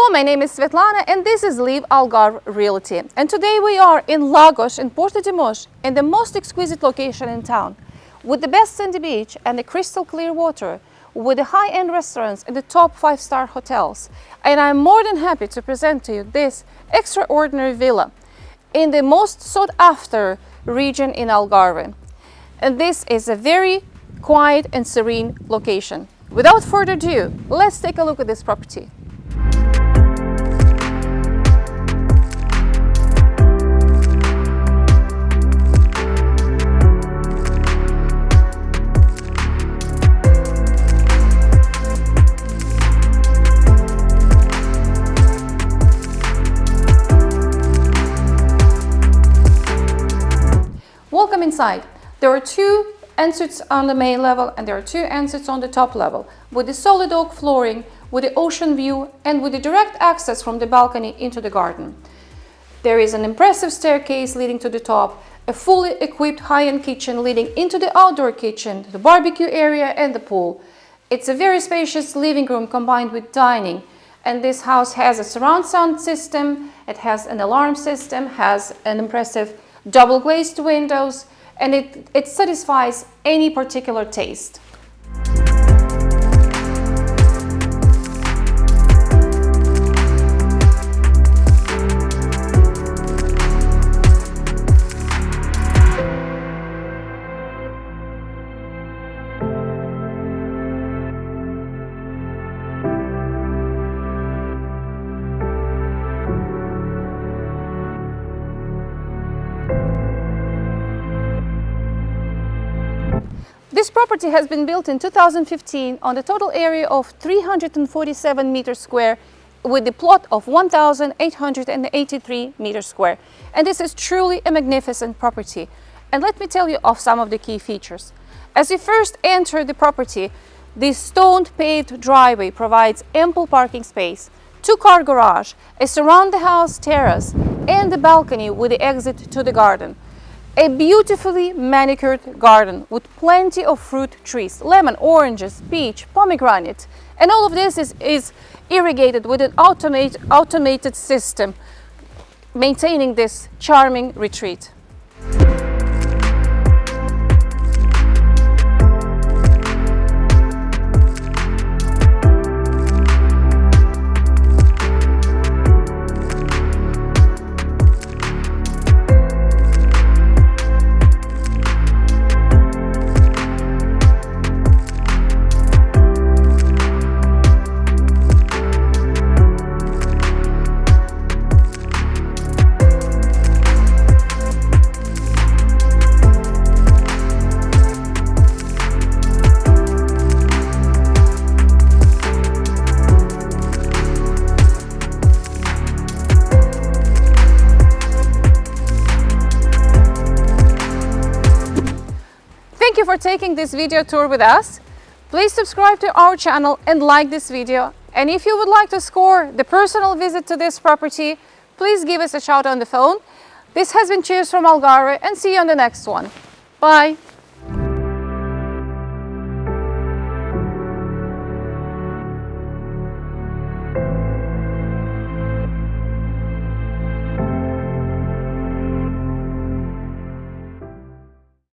Hello, my name is Svetlana and this is LiveAlgarve Realty. And today we are in Lagos in Porto in the most exquisite location in town, with the best sandy beach and the crystal clear water, with the high-end restaurants and the top 5-star hotels. And I'm more than happy to present to you this extraordinary villa in the most sought-after region in Algarve. And this is a very quiet and serene location. Without further ado, let's take a look at this property. Welcome inside. There are two entrances on the main level and there are two entrances on the top level, with the solid oak flooring, with the ocean view and with the direct access from the balcony into the garden. There is an impressive staircase leading to the top, a fully equipped high-end kitchen leading into the outdoor kitchen, the barbecue area and the pool. It's a very spacious living room combined with dining, and this house has a surround sound system, it has an alarm system, has an impressive double glazed windows, and it satisfies any particular taste. This property has been built in 2015 on the total area of 347 meters square with the plot of 1,883 meters square. And this is truly a magnificent property. And let me tell you of some of the key features. As you first enter the property, the stone-paved driveway provides ample parking space, two-car garage, a surround-the-house terrace, and the balcony with the exit to the garden. A beautifully manicured garden with plenty of fruit trees, lemon, oranges, peach, pomegranate, and all of this is irrigated with an automated system, maintaining this charming retreat. Thank you for taking this video tour with us. Please subscribe to our channel and like this video. And if you would like to score the personal visit to this property, please give us a shout on the phone. This has been Cheers from Algarve, and see you on the next one. Bye.